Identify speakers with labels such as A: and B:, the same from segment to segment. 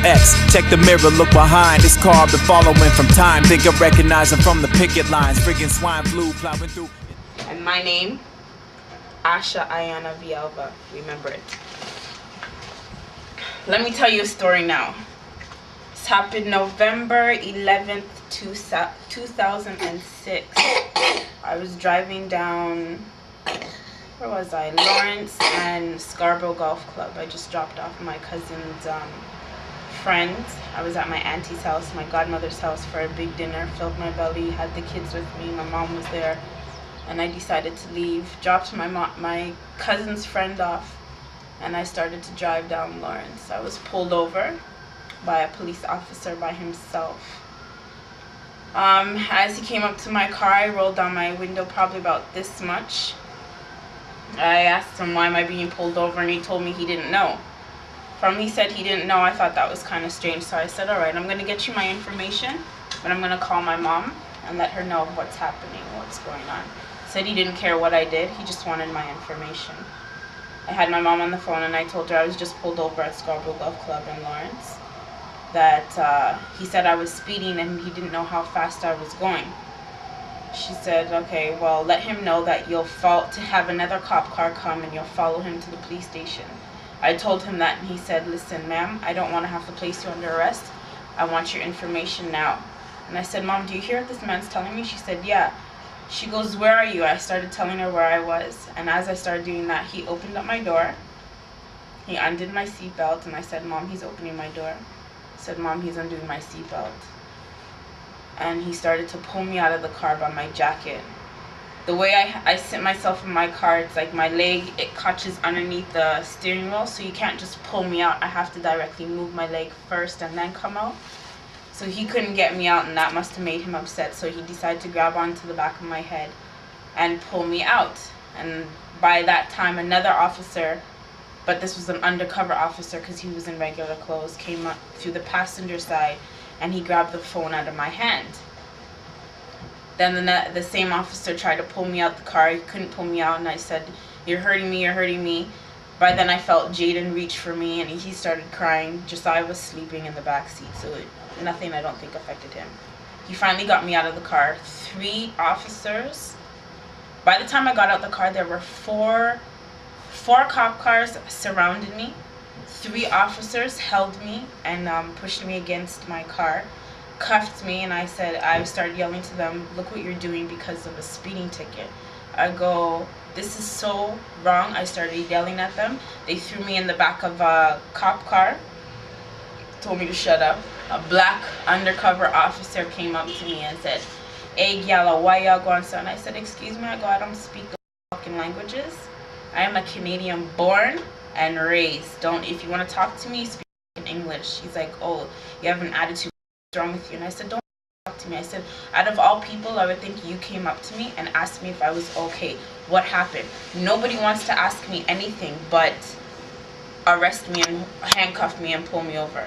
A: X. Check the mirror, look behind. It's carved the following from time. Think I recognize them from the picket lines. Friggin' swine flu plowing through.
B: And my name, Asha Ayana Villalba. Remember it. Let me tell you a story now. This happened November 11th, 2006. I was driving down, where was I? Lawrence and Scarborough Golf Club. I just dropped off my cousin's friend. I was at my auntie's house, my godmother's house, for a big dinner. Filled my belly, had the kids with me. My mom was there, and I decided to leave. Dropped my cousin's friend off, and I started to drive down Lawrence. I was pulled over by a police officer by himself. As he came up to my car, I rolled down my window probably about this much. I asked him, why am I being pulled over? And he told me he didn't know. From he said he didn't know, I thought that was kind of strange. So I said, all right, I'm going to get you my information, but I'm going to call my mom and let her know what's happening, what's going on. Said he didn't care what I did. He just wanted my information. I had my mom on the phone, and I told her I was just pulled over at Scarborough Golf Club in Lawrence. That he said I was speeding and he didn't know how fast I was going. She said, okay, well, let him know that you'll have another cop car come and you'll follow him to the police station. I told him that, and he said, listen, ma'am, I don't want to have to place you under arrest. I want your information now. And I said, Mom, do you hear what this man's telling me? She said, yeah. She goes, where are you? I started telling her where I was. And as I started doing that, he opened up my door. He undid my seatbelt, and I said, Mom, he's opening my door. I said, Mom, he's undoing my seatbelt. And he started to pull me out of the car by my jacket. The way I sit myself in my car, it's like my leg, it catches underneath the steering wheel, so you can't just pull me out. I have to directly move my leg first and then come out. So he couldn't get me out, and that must have made him upset. So he decided to grab onto the back of my head and pull me out. And by that time, another officer, but this was an undercover officer because he was in regular clothes, came up through the passenger side, and he grabbed the phone out of my hand. Then the same officer tried to pull me out the car. He couldn't pull me out, and I said, you're hurting me, you're hurting me. By then I felt Jaden reach for me, and he started crying. Josiah was sleeping in the back seat, so nothing, I don't think, affected him. He finally got me out of the car. 3 officers. By the time I got out the car, there were four cop cars surrounded me. 3 officers held me and pushed me against my car, cuffed me, and I started yelling to them, look what you're doing because of a speeding ticket. I go, this is so wrong. I started yelling at them. They threw me in the back of a cop car, told me to shut up. A black undercover officer came up to me and said, hey, Gyala, why y'all going so? And I said, excuse me, I go, I don't speak the fucking languages. I am a Canadian born and raised. If you want to talk to me, speak in English. He's like, oh, you have an attitude, what's wrong with you? And I said, don't talk to me. I said, out of all people, I would think you came up to me and asked me if I was okay. What happened? Nobody wants to ask me anything but arrest me and handcuff me and pull me over.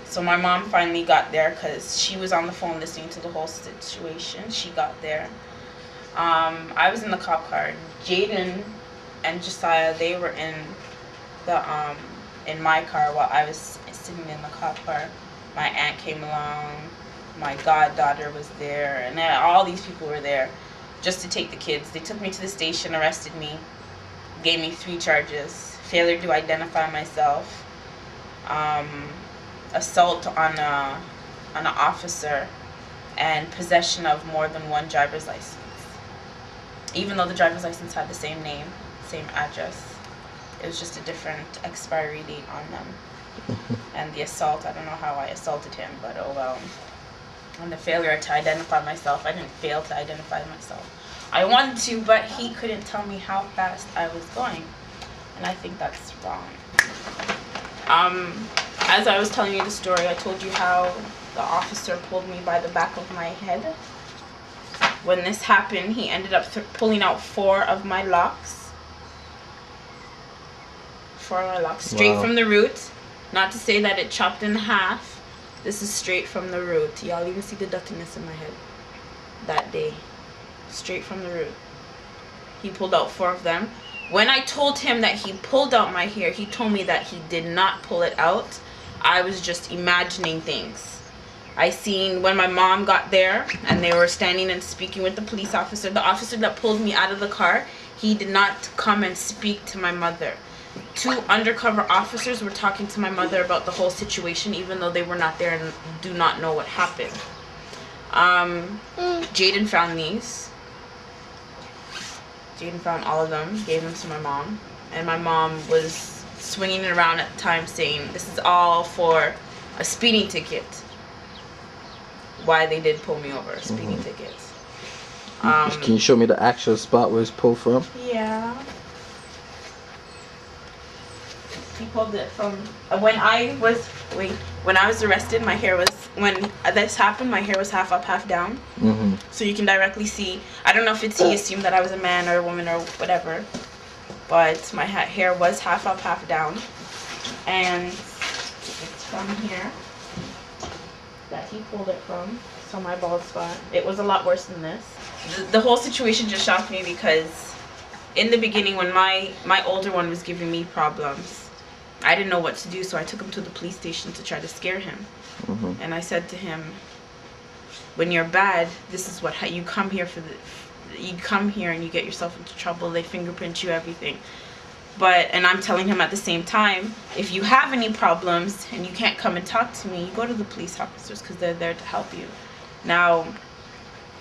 B: So my mom finally got there because she was on the phone listening to the whole situation. She got there. I was in the cop car. Jaden and Josiah, they were in my car while I was sitting in the cop car. My aunt came along. My goddaughter was there, and all these people were there just to take the kids. They took me to the station, arrested me, gave me 3 charges: failure to identify myself, assault on an officer, and possession of more than 1 driver's license. Even though the driver's license had the same name, same address, it was just a different expiry date on them. And the assault, I don't know how I assaulted him, but oh well. And the failure to identify myself, I didn't fail to identify myself. I wanted to, but he couldn't tell me how fast I was going. And I think that's wrong. As I was telling you the story, I told you how the officer pulled me by the back of my head. When this happened, he ended up pulling out 4 of my locks. 4 of my locks, straight from the root. Not to say that it chopped in half. This is straight from the root. Y'all even see the dustiness in my head that day. Straight from the root. He pulled out 4 of them. When I told him that he pulled out my hair, he told me that he did not pull it out. I was just imagining things. I seen when my mom got there and they were standing and speaking with the police officer. The officer that pulled me out of the car, he did not come and speak to my mother. 2 undercover officers were talking to my mother about the whole situation, even though they were not there and do not know what happened. Jaden found these. Jaden found all of them, gave them to my mom. And my mom was swinging it around at the time saying, this is all for a speeding ticket. Why they did pull me over, speeding tickets.
C: Can you show me the actual spot where it's pulled from?
B: Yeah. He pulled it from when I was arrested. My hair was, when this happened, my hair was half up, half down. So you can directly see. I don't know if he assumed that I was a man or a woman or whatever, but my hair was half up, half down, and it's from here that he pulled it from. So my bald spot. It was a lot worse than this. The whole situation just shocked me because in the beginning, when my older one was giving me problems, I didn't know what to do, so I took him to the police station to try to scare him. And I said to him, when you're bad, this is what you come here for. You come here and you get yourself into trouble. They fingerprint you, everything. And I'm telling him at the same time, if you have any problems and you can't come and talk to me, you go to the police officers because they're there to help you. Now,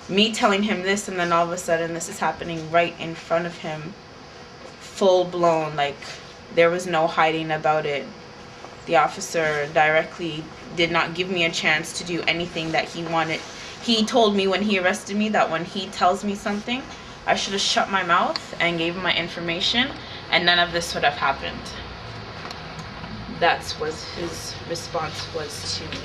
B: me telling him this, and then all of a sudden this is happening right in front of him, full blown, like there was no hiding about it. The officer directly did not give me a chance to do anything that he wanted. He told me when he arrested me that when he tells me something, I should have shut my mouth and gave him my information, and none of this would have happened. That's what his response was to me.